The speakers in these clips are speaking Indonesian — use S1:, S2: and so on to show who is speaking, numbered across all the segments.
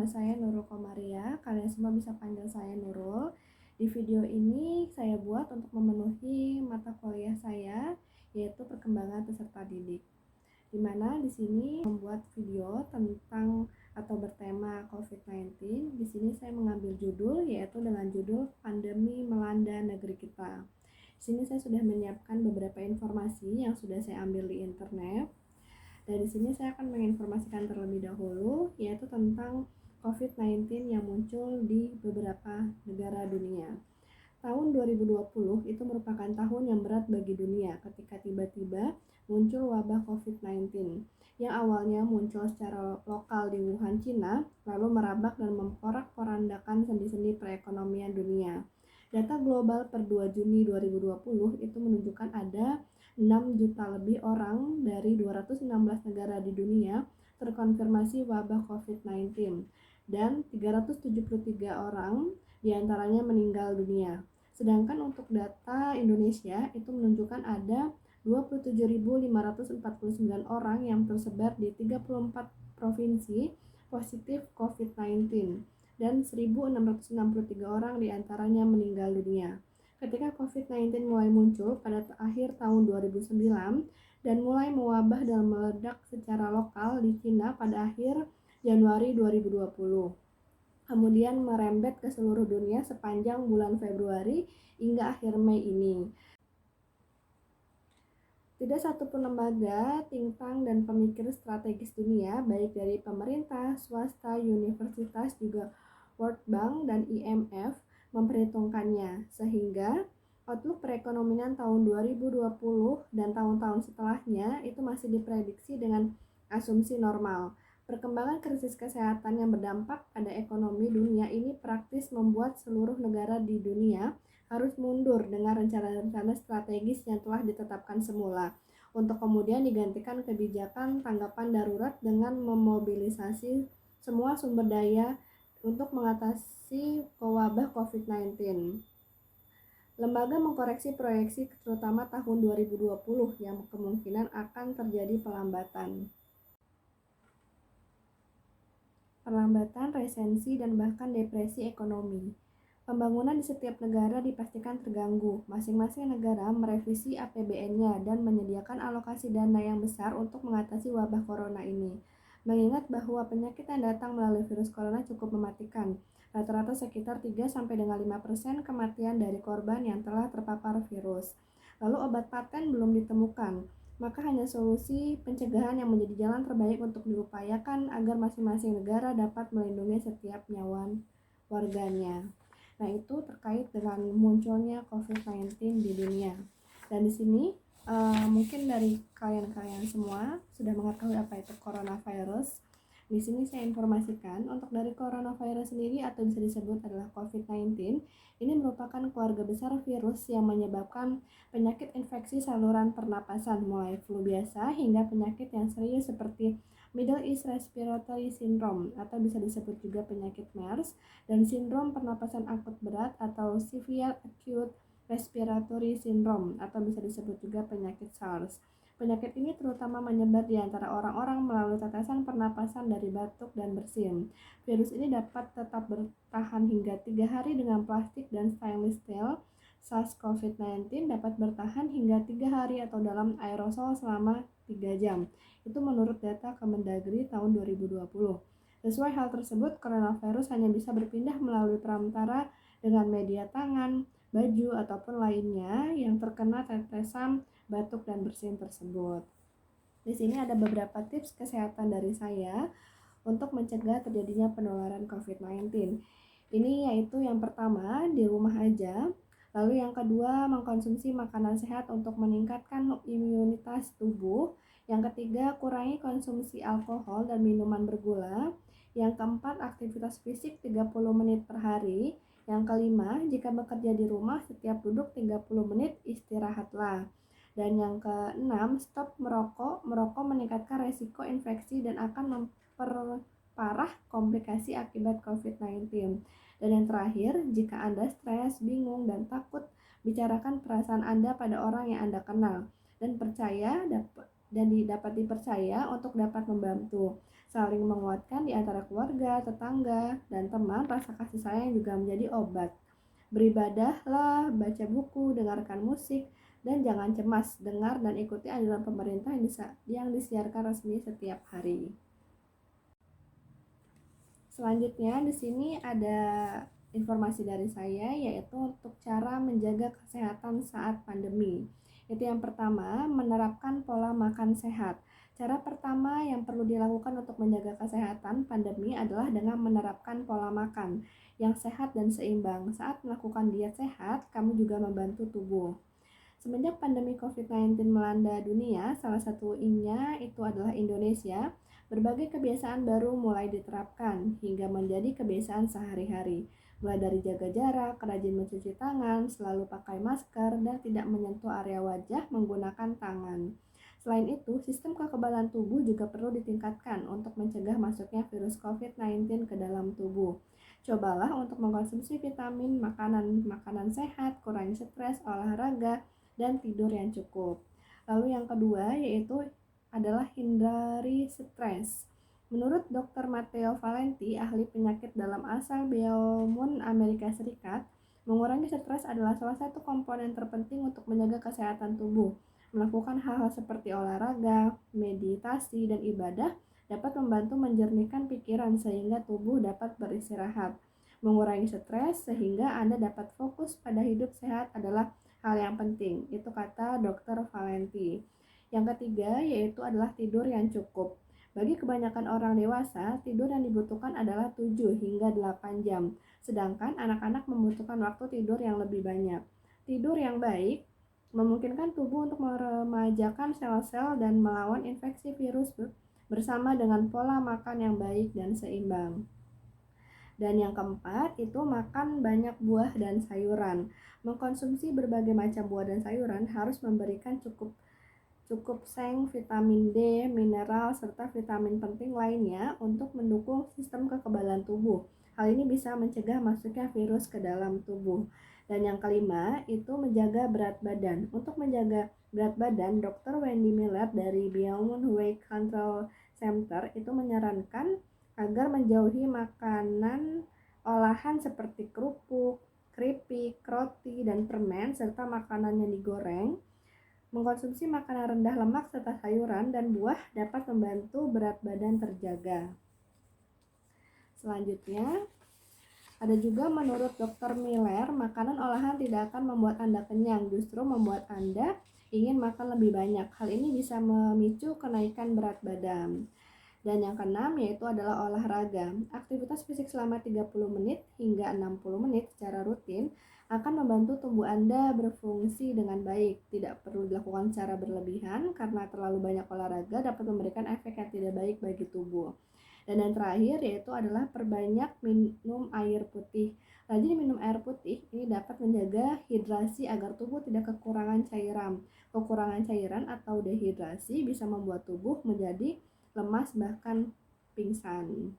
S1: saya Nurul Komaria. Kalian semua bisa panggil saya Nurul. Di video ini saya buat untuk memenuhi mata kuliah saya, yaitu perkembangan peserta didik. Di mana di sini membuat video tentang atau bertema COVID-19. Di sini saya mengambil judul, yaitu dengan judul Pandemi Melanda Negeri Kita. Di sini saya sudah menyiapkan beberapa informasi yang sudah saya ambil di internet. Dari sini saya akan menginformasikan terlebih dahulu, yaitu tentang COVID-19 yang muncul di beberapa negara dunia. Tahun 2020 itu merupakan tahun yang berat bagi dunia ketika tiba-tiba muncul wabah COVID-19 yang awalnya muncul secara lokal di Wuhan, Cina, lalu merabak dan memporak-porandakan sendi-sendi perekonomian dunia. Data global per 2 Juni 2020 itu menunjukkan ada 6 juta lebih orang dari 216 negara di dunia terkonfirmasi wabah COVID-19 dan 373 orang diantaranya meninggal dunia. Sedangkan untuk data Indonesia itu menunjukkan ada 27.549 orang yang tersebar di 34 provinsi positif COVID-19 dan 1.663 orang diantaranya meninggal dunia. Ketika COVID-19 mulai muncul pada akhir tahun 2009 dan mulai mewabah dan meledak secara lokal di Cina pada akhir Januari 2020. Kemudian merembet ke seluruh dunia sepanjang bulan Februari hingga akhir Mei ini. Tidak satupun lembaga, think tank, dan pemikir strategis dunia, baik dari pemerintah, swasta, universitas, juga World Bank dan IMF, memperhitungkannya, sehingga outlook perekonomian tahun 2020 dan tahun-tahun setelahnya itu masih diprediksi dengan asumsi normal. Perkembangan krisis kesehatan yang berdampak pada ekonomi dunia ini praktis membuat seluruh negara di dunia harus mundur dengan rencana-rencana strategis yang telah ditetapkan semula, untuk kemudian digantikan kebijakan tanggapan darurat dengan memobilisasi semua sumber daya untuk mengatasi wabah COVID-19. Lembaga mengkoreksi proyeksi terutama tahun 2020 yang kemungkinan akan terjadi perlambatan, resensi, dan bahkan depresi ekonomi. Pembangunan di setiap negara dipastikan terganggu. Masing-masing negara merevisi APBN-nya dan menyediakan alokasi dana yang besar untuk mengatasi wabah corona ini. Mengingat bahwa penyakit yang datang melalui virus corona cukup mematikan. Rata-rata sekitar 3-5% kematian dari korban yang telah terpapar virus. Lalu obat paten belum ditemukan. Maka hanya solusi pencegahan yang menjadi jalan terbaik untuk diupayakan agar masing-masing negara dapat melindungi setiap nyawa warganya. Nah, itu terkait dengan munculnya COVID-19 di dunia. Dan di sini mungkin dari kalian semua sudah mengetahui apa itu coronavirus. Di sini saya informasikan untuk dari coronavirus sendiri atau bisa disebut adalah COVID-19. Ini merupakan keluarga besar virus yang menyebabkan penyakit infeksi saluran pernapasan mulai flu biasa hingga penyakit yang serius seperti Middle East Respiratory Syndrome atau bisa disebut juga penyakit MERS dan sindrom pernapasan akut berat atau Severe Acute Respiratory Syndrome atau bisa disebut juga penyakit SARS. Penyakit ini terutama menyebar di antara orang-orang melalui tetesan pernapasan dari batuk dan bersin. Virus ini dapat tetap bertahan hingga 3 hari dengan plastik dan stainless steel. SARS-CoV-19 dapat bertahan hingga 3 hari atau dalam aerosol selama 3 jam. Itu menurut data Kemendagri tahun 2020. Sesuai hal tersebut, coronavirus hanya bisa berpindah melalui perantara dengan media tangan, baju, ataupun lainnya yang terkena tetesan batuk dan bersin tersebut. Di sini ada beberapa tips kesehatan dari saya untuk mencegah terjadinya penularan COVID-19. Ini yaitu yang pertama, di rumah aja. Lalu yang kedua, mengkonsumsi makanan sehat untuk meningkatkan imunitas tubuh. Yang ketiga, kurangi konsumsi alkohol dan minuman bergula. Yang keempat, aktivitas fisik 30 menit per hari. Yang kelima, jika bekerja di rumah, setiap duduk 30 menit istirahatlah. Dan yang keenam, stop merokok. Merokok meningkatkan resiko infeksi dan akan memperparah komplikasi akibat COVID-19. Dan yang terakhir, jika Anda stres, bingung, dan takut, bicarakan perasaan Anda pada orang yang Anda kenal dan dapat dipercaya untuk dapat membantu. Saling menguatkan di antara keluarga, tetangga, dan teman, rasa kasih sayang juga menjadi obat. Beribadahlah, baca buku, dengarkan musik, dan jangan cemas, dengar dan ikuti anjuran pemerintah yang disiarkan resmi setiap hari. Selanjutnya di sini ada informasi dari saya, yaitu untuk cara menjaga kesehatan saat pandemi. Itu yang pertama, menerapkan pola makan sehat. Cara pertama yang perlu dilakukan untuk menjaga kesehatan pandemi adalah dengan menerapkan pola makan yang sehat dan seimbang. Saat melakukan diet sehat, kamu juga membantu tubuh. Semenjak pandemi COVID-19 melanda dunia, salah satunya itu adalah Indonesia, berbagai kebiasaan baru mulai diterapkan hingga menjadi kebiasaan sehari-hari. Mulai dari jaga jarak, rajin mencuci tangan, selalu pakai masker, dan tidak menyentuh area wajah menggunakan tangan. Selain itu, sistem kekebalan tubuh juga perlu ditingkatkan untuk mencegah masuknya virus COVID-19 ke dalam tubuh. Cobalah untuk mengkonsumsi vitamin, makanan sehat, kurangi stres, olahraga, dan tidur yang cukup. Lalu yang kedua yaitu adalah hindari stres. Menurut Dr. Matteo Valenti, ahli penyakit dalam asal Beaumont, Amerika Serikat, mengurangi stres adalah salah satu komponen terpenting untuk menjaga kesehatan tubuh. Melakukan hal-hal seperti olahraga, meditasi, dan ibadah dapat membantu menjernihkan pikiran sehingga tubuh dapat beristirahat. Mengurangi stres sehingga Anda dapat fokus pada hidup sehat adalah hal yang penting. Itu kata Dr. Valenti. Yang ketiga yaitu adalah tidur yang cukup. Bagi kebanyakan orang dewasa, tidur yang dibutuhkan adalah 7 hingga 8 jam. Sedangkan anak-anak membutuhkan waktu tidur yang lebih banyak. Tidur yang baik memungkinkan tubuh untuk meremajakan sel-sel dan melawan infeksi virus bersama dengan pola makan yang baik dan seimbang. Dan yang keempat itu makan banyak buah dan sayuran. Mengkonsumsi berbagai macam buah dan sayuran harus memberikan cukup seng, vitamin D, mineral, serta vitamin penting lainnya untuk mendukung sistem kekebalan tubuh. Hal ini bisa mencegah masuknya virus ke dalam tubuh. Dan yang kelima itu menjaga berat badan. Untuk menjaga berat badan, Dr. Wendy Miller dari Beaumont Weight Control Center itu menyarankan agar menjauhi makanan olahan seperti kerupuk, keripik, roti, dan permen, serta makanan yang digoreng. Mengkonsumsi makanan rendah lemak serta sayuran dan buah dapat membantu berat badan terjaga. Selanjutnya, ada juga menurut Dr. Miller, makanan olahan tidak akan membuat Anda kenyang, justru membuat Anda ingin makan lebih banyak. Hal ini bisa memicu kenaikan berat badan. Dan yang keenam yaitu adalah olahraga. Aktivitas fisik selama 30 menit hingga 60 menit secara rutin akan membantu tubuh Anda berfungsi dengan baik. Tidak perlu dilakukan secara berlebihan karena terlalu banyak olahraga dapat memberikan efek yang tidak baik bagi tubuh. Dan yang terakhir yaitu adalah perbanyak minum air putih. Rajin minum air putih ini dapat menjaga hidrasi agar tubuh tidak kekurangan cairan. Kekurangan cairan atau dehidrasi bisa membuat tubuh menjadi lemas bahkan pingsan.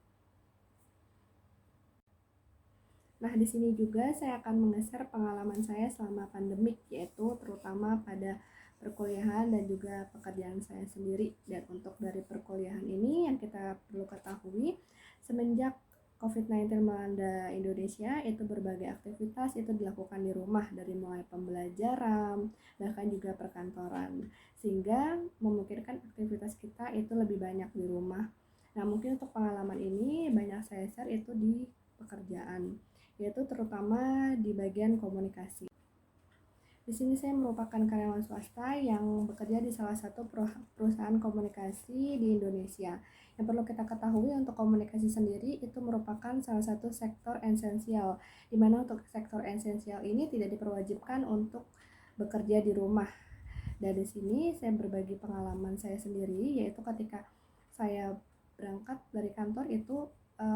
S1: Nah, di sini juga saya akan meng-share pengalaman saya selama pandemik, yaitu terutama pada perkuliahan dan juga pekerjaan saya sendiri. Dan untuk dari perkuliahan ini yang kita perlu ketahui, semenjak COVID-19 melanda Indonesia, itu berbagai aktivitas itu dilakukan di rumah, dari mulai pembelajaran, bahkan juga perkantoran, sehingga memungkinkan aktivitas kita itu lebih banyak di rumah. Nah, mungkin untuk pengalaman ini banyak saya share itu di pekerjaan, yaitu terutama di bagian komunikasi. Di sini saya merupakan karyawan swasta yang bekerja di salah satu perusahaan komunikasi di Indonesia. Yang perlu kita ketahui untuk komunikasi sendiri itu merupakan salah satu sektor esensial, di mana untuk sektor esensial ini tidak diperwajibkan untuk bekerja di rumah. Dari sini saya berbagi pengalaman saya sendiri, yaitu ketika saya berangkat dari kantor itu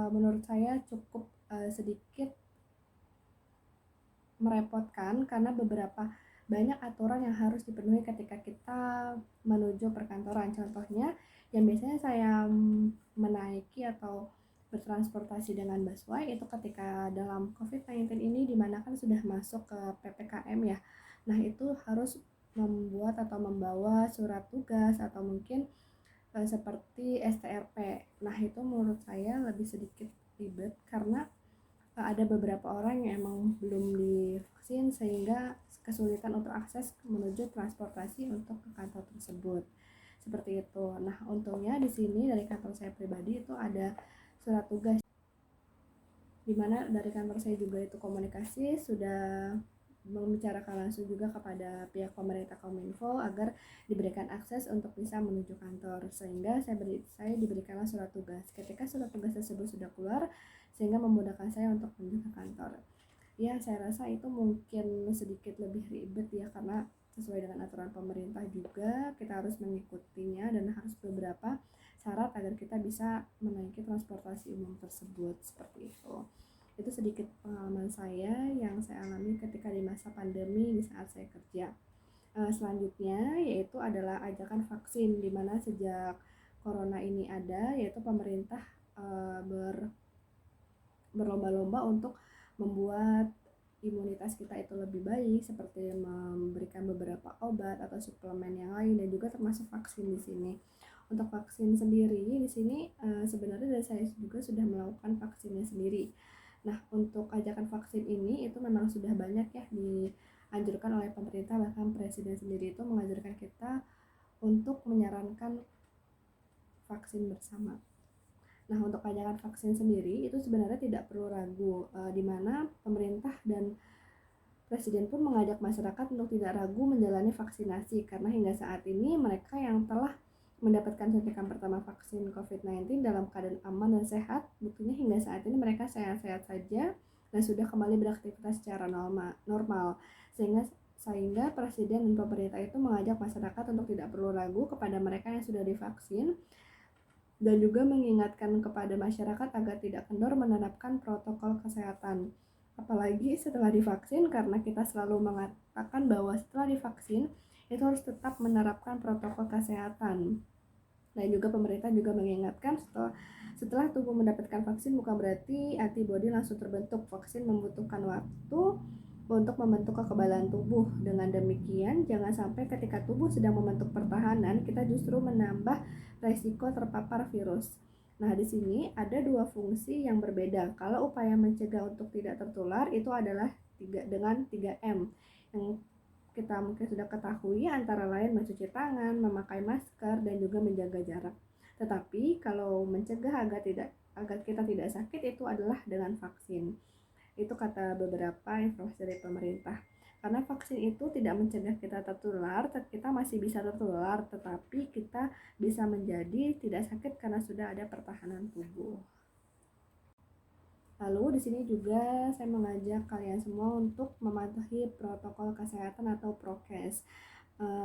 S1: menurut saya cukup sedikit merepotkan karena beberapa banyak aturan yang harus dipenuhi ketika kita menuju perkantoran. Contohnya yang biasanya saya menaiki atau bertransportasi dengan busway itu ketika dalam COVID-19 ini dimana kan sudah masuk ke PPKM ya. Nah, itu harus membuat atau membawa surat tugas atau mungkin seperti STRP. Nah, itu menurut saya lebih sedikit ribet karena ada beberapa orang yang emang belum divaksin sehingga kesulitan untuk akses menuju transportasi untuk ke kantor tersebut. Seperti itu. Nah, untungnya di sini dari kantor saya pribadi itu ada surat tugas di mana dari kantor saya juga itu komunikasi sudah membicarakan langsung juga kepada pihak pemerintah Kominfo agar diberikan akses untuk bisa menuju kantor, sehingga saya diberikanlah surat tugas. Ketika surat tugas tersebut sudah keluar, sehingga memudahkan saya untuk menuju ke kantor. Ya, saya rasa itu mungkin sedikit lebih ribet ya, karena sesuai dengan aturan pemerintah juga kita harus mengikutinya dan harus beberapa syarat agar kita bisa menaiki transportasi umum tersebut. Seperti itu sedikit pengalaman saya yang saya alami ketika di masa pandemi di saat saya kerja. Selanjutnya yaitu adalah ajakan vaksin, di mana sejak corona ini ada, yaitu pemerintah berlomba-lomba untuk membuat imunitas kita itu lebih baik, seperti memberikan beberapa obat atau suplemen yang lain, dan juga termasuk vaksin di sini. Untuk vaksin sendiri di sini sebenarnya dari saya juga sudah melakukan vaksinnya sendiri. Nah, untuk ajakan vaksin ini itu memang sudah banyak ya dianjurkan oleh pemerintah, bahkan presiden sendiri itu mengajarkan kita untuk menyarankan vaksin bersama. Nah, untuk ajakan vaksin sendiri itu sebenarnya tidak perlu ragu, di mana pemerintah dan presiden pun mengajak masyarakat untuk tidak ragu menjalani vaksinasi, karena hingga saat ini mereka yang telah mendapatkan suntikan pertama vaksin COVID-19 dalam keadaan aman dan sehat. Buktinya hingga saat ini mereka sehat-sehat saja dan sudah kembali beraktivitas secara normal. Sehingga presiden dan pemerintah itu mengajak masyarakat untuk tidak perlu ragu kepada mereka yang sudah divaksin, dan juga mengingatkan kepada masyarakat agar tidak kendor menerapkan protokol kesehatan. Apalagi setelah divaksin, karena kita selalu mengatakan bahwa setelah divaksin itu harus tetap menerapkan protokol kesehatan. Dan juga pemerintah juga mengingatkan setelah tubuh mendapatkan vaksin bukan berarti antibodi langsung terbentuk. Vaksin membutuhkan waktu untuk membentuk kekebalan tubuh. Dengan demikian, jangan sampai ketika tubuh sedang membentuk pertahanan, kita justru menambah resiko terpapar virus. Nah, di sini ada dua fungsi yang berbeda. Kalau upaya mencegah untuk tidak tertular itu adalah dengan 3M yang kita mungkin sudah ketahui, antara lain mencuci tangan, memakai masker, dan juga menjaga jarak. Tetapi kalau mencegah agar kita tidak sakit itu adalah dengan vaksin. Itu kata beberapa informasi dari pemerintah. Karena vaksin itu tidak mencegah kita tertular, kita masih bisa tertular, tetapi kita bisa menjadi tidak sakit karena sudah ada pertahanan tubuh. Lalu di sini juga saya mengajak kalian semua untuk mematuhi protokol kesehatan atau prokes.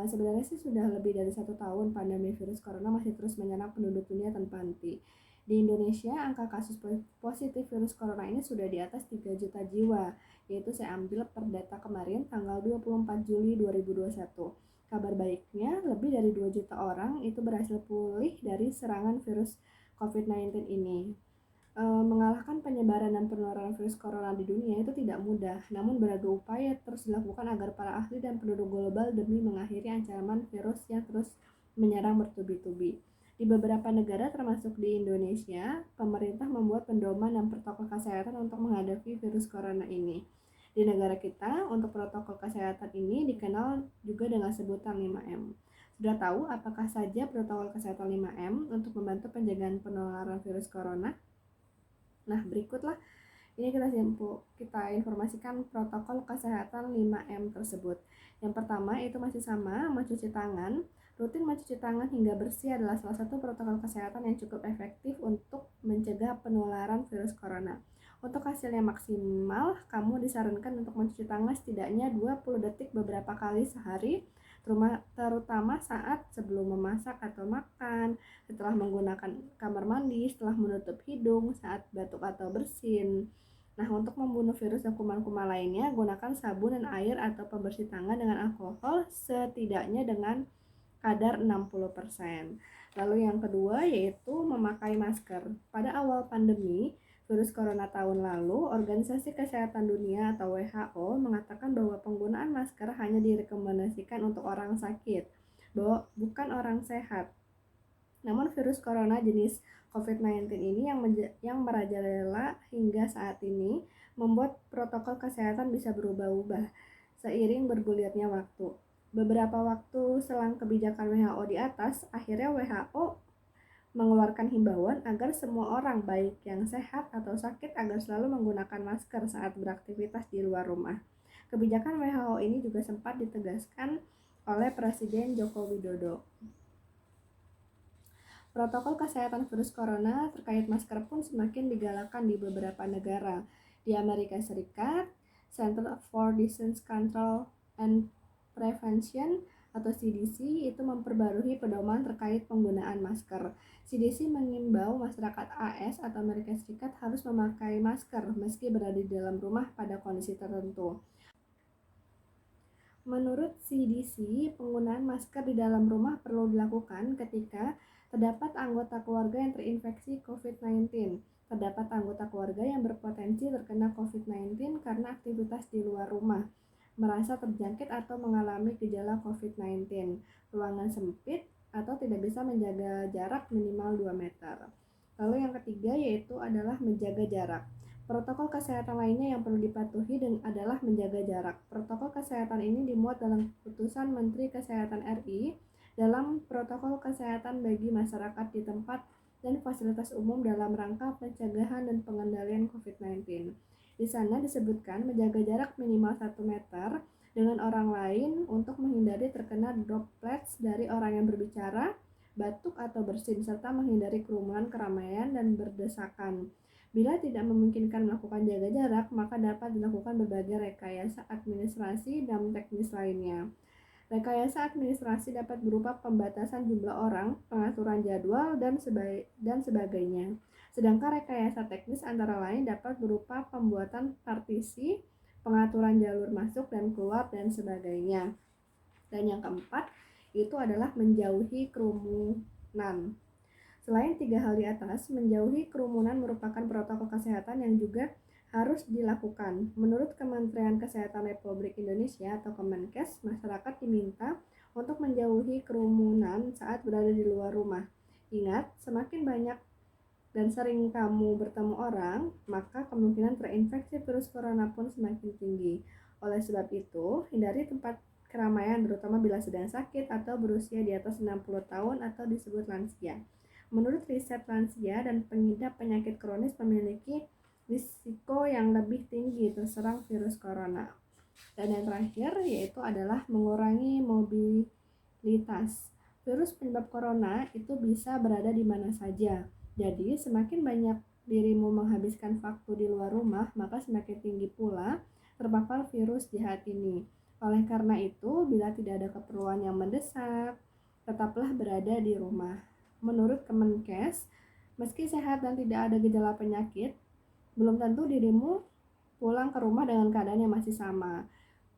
S1: Sebenarnya sih sudah lebih dari 1 tahun pandemi virus corona masih terus menyerang penduduk dunia tanpa henti. Di Indonesia, angka kasus positif virus corona ini sudah di atas 3 juta jiwa, yaitu saya ambil per data kemarin tanggal 24 Juli 2021. Kabar baiknya, lebih dari 2 juta orang itu berhasil pulih dari serangan virus COVID-19 ini. Mengalahkan penyebaran dan penularan virus corona di dunia itu tidak mudah, namun beragam upaya terus dilakukan agar para ahli dan penduduk global demi mengakhiri ancaman virus yang terus menyerang bertubi-tubi. Di beberapa negara termasuk di Indonesia, pemerintah membuat pedoman dan protokol kesehatan untuk menghadapi virus corona ini. Di negara kita, untuk protokol kesehatan ini dikenal juga dengan sebutan 5M. Sudah tahu apakah saja protokol kesehatan 5M untuk membantu penjagaan penularan virus corona? Nah, berikutlah ini kita informasikan protokol kesehatan 5M tersebut. Yang pertama itu masih sama, mencuci tangan. Rutin mencuci tangan hingga bersih adalah salah satu protokol kesehatan yang cukup efektif untuk mencegah penularan virus corona. Untuk hasilnya maksimal, kamu disarankan untuk mencuci tangan setidaknya 20 detik beberapa kali sehari, terutama saat sebelum memasak atau makan, setelah menggunakan kamar mandi, setelah menutup hidung, saat batuk atau bersin. Nah, untuk membunuh virus dan kuman-kuman lainnya, gunakan sabun dan air atau pembersih tangan dengan alkohol setidaknya dengan kadar 60%. Lalu yang kedua yaitu memakai masker. Pada awal pandemi virus corona tahun lalu, Organisasi Kesehatan Dunia atau WHO mengatakan bahwa penggunaan masker hanya direkomendasikan untuk orang sakit, bahwa bukan orang sehat. Namun virus corona jenis COVID-19 ini yang merajalela hingga saat ini membuat protokol kesehatan bisa berubah-ubah seiring bergulirnya waktu. Beberapa waktu selang kebijakan WHO di atas, akhirnya WHO mengeluarkan himbauan agar semua orang, baik yang sehat atau sakit, agar selalu menggunakan masker saat beraktivitas di luar rumah. Kebijakan WHO ini juga sempat ditegaskan oleh Presiden Joko Widodo. Protokol kesehatan virus corona terkait masker pun semakin digalakan di beberapa negara. Di Amerika Serikat, Center for Disease Control and Prevention atau CDC itu memperbarui pedoman terkait penggunaan masker. CDC mengimbau masyarakat AS atau Amerika Serikat harus memakai masker meski berada di dalam rumah pada kondisi tertentu. Menurut CDC, penggunaan masker di dalam rumah perlu dilakukan ketika terdapat anggota keluarga yang terinfeksi COVID-19. Terdapat anggota keluarga yang berpotensi terkena COVID-19 karena aktivitas di luar rumah, merasa terjangkit atau mengalami gejala COVID-19, ruangan sempit, atau tidak bisa menjaga jarak minimal 2 meter. Lalu yang ketiga yaitu adalah menjaga jarak. Protokol kesehatan lainnya yang perlu dipatuhi adalah menjaga jarak. Protokol kesehatan ini dimuat dalam keputusan Menteri Kesehatan RI dalam protokol kesehatan bagi masyarakat di tempat dan fasilitas umum dalam rangka pencegahan dan pengendalian COVID-19. Di sana disebutkan menjaga jarak minimal 1 meter dengan orang lain untuk menghindari terkena droplets dari orang yang berbicara, batuk atau bersin, serta menghindari kerumunan, keramaian, dan berdesakan. Bila tidak memungkinkan melakukan jaga jarak, maka dapat dilakukan berbagai rekayasa administrasi dan teknis lainnya. Rekayasa administrasi dapat berupa pembatasan jumlah orang, pengaturan jadwal, dan sebagainya. Sedangkan rekayasa teknis antara lain dapat berupa pembuatan partisi, pengaturan jalur masuk dan keluar, dan sebagainya. Dan yang keempat, itu adalah menjauhi kerumunan. Selain 3 hal di atas, menjauhi kerumunan merupakan protokol kesehatan yang juga harus dilakukan. Menurut Kementerian Kesehatan Republik Indonesia atau Kemenkes, masyarakat diminta untuk menjauhi kerumunan saat berada di luar rumah. Ingat, semakin banyak dan sering kamu bertemu orang, maka kemungkinan terinfeksi virus corona pun semakin tinggi. Oleh sebab itu, hindari tempat keramaian terutama bila sedang sakit atau berusia di atas 60 tahun atau disebut lansia. Menurut riset, lansia dan pengidap penyakit kronis memiliki risiko yang lebih tinggi terserang virus corona. Dan yang terakhir yaitu adalah mengurangi mobilitas. Virus penyebab corona itu bisa berada di mana saja. Jadi semakin banyak dirimu menghabiskan waktu di luar rumah, maka semakin tinggi pula terpapar virus jahat ini. Oleh karena itu, bila tidak ada keperluan yang mendesak, tetaplah berada di rumah. Menurut Kemenkes, meski sehat dan tidak ada gejala penyakit, belum tentu dirimu pulang ke rumah dengan keadaan yang masih sama.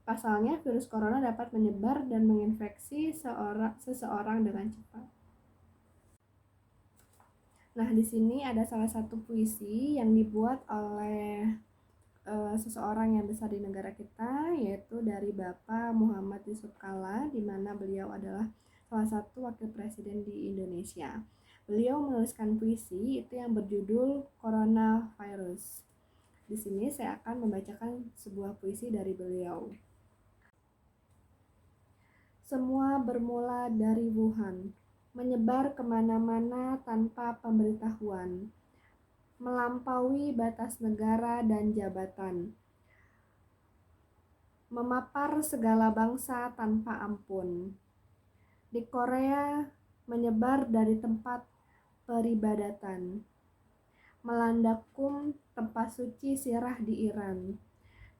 S1: Pasalnya, virus corona dapat menyebar dan menginfeksi seseorang dengan cepat. Nah, di sini ada salah satu puisi yang dibuat oleh seseorang yang besar di negara kita, yaitu dari Bapak Muhammad Yusuf Kalla, di mana beliau adalah salah satu wakil presiden di Indonesia. Beliau menuliskan puisi itu yang berjudul Coronavirus. Di sini saya akan membacakan sebuah puisi dari beliau. Semua bermula dari Wuhan, menyebar kemana-mana tanpa pemberitahuan, melampaui batas negara dan jabatan, memapar segala bangsa tanpa ampun. Di Korea menyebar dari tempat peribadatan, melanda tempat suci sirah di Iran.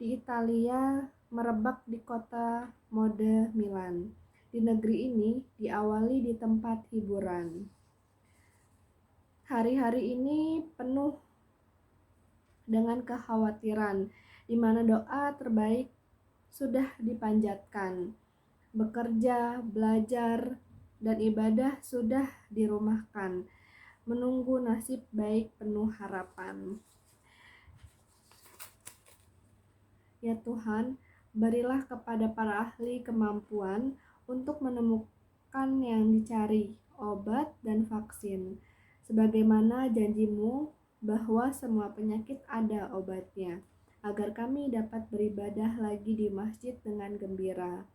S1: Di Italia merebak di kota mode Milan. Di negeri ini diawali di tempat hiburan. Hari-hari ini penuh dengan kekhawatiran, di mana doa terbaik sudah dipanjatkan. Bekerja, belajar, dan ibadah sudah dirumahkan, menunggu nasib baik penuh harapan. Ya Tuhan, berilah kepada para ahli kemampuan untuk menemukan yang dicari obat, dan vaksin. Sebagaimana janjimu bahwa semua penyakit ada obatnya, agar kami dapat beribadah lagi di masjid dengan gembira.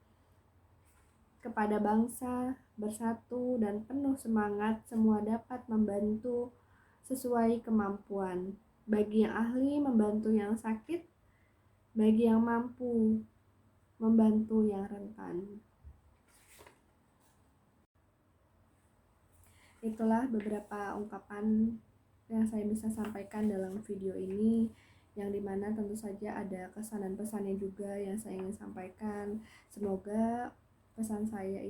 S1: Kepada bangsa, bersatu dan penuh semangat, semua dapat membantu sesuai kemampuan. Bagi yang ahli, membantu yang sakit. Bagi yang mampu, membantu yang rentan. Itulah beberapa ungkapan yang saya bisa sampaikan dalam video ini, yang dimana tentu saja ada kesan dan pesannya juga yang saya ingin sampaikan. Semoga pesan saya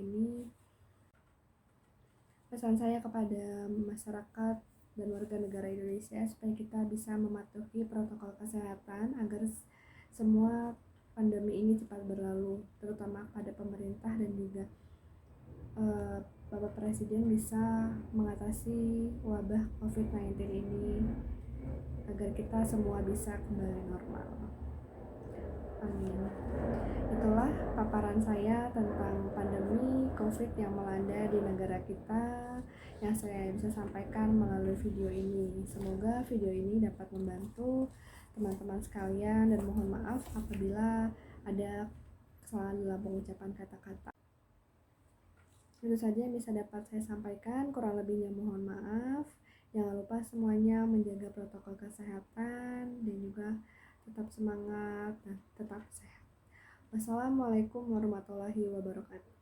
S1: kepada masyarakat dan warga negara Indonesia supaya kita bisa mematuhi protokol kesehatan agar semua pandemi ini cepat berlalu, terutama pada pemerintah dan juga Bapak Presiden bisa mengatasi wabah COVID-19 ini agar kita semua bisa kembali normal. Amin. Itulah paparan saya tentang pandemi COVID yang melanda di negara kita yang saya bisa sampaikan melalui video ini. Semoga video ini dapat membantu teman-teman sekalian dan mohon maaf apabila ada kesalahan dalam pengucapan kata-kata. Itu saja yang bisa dapat saya sampaikan, kurang lebihnya mohon maaf. Jangan lupa semuanya menjaga protokol kesehatan dan juga tetap semangat dan tetap sehat. Wassalamualaikum warahmatullahi wabarakatuh.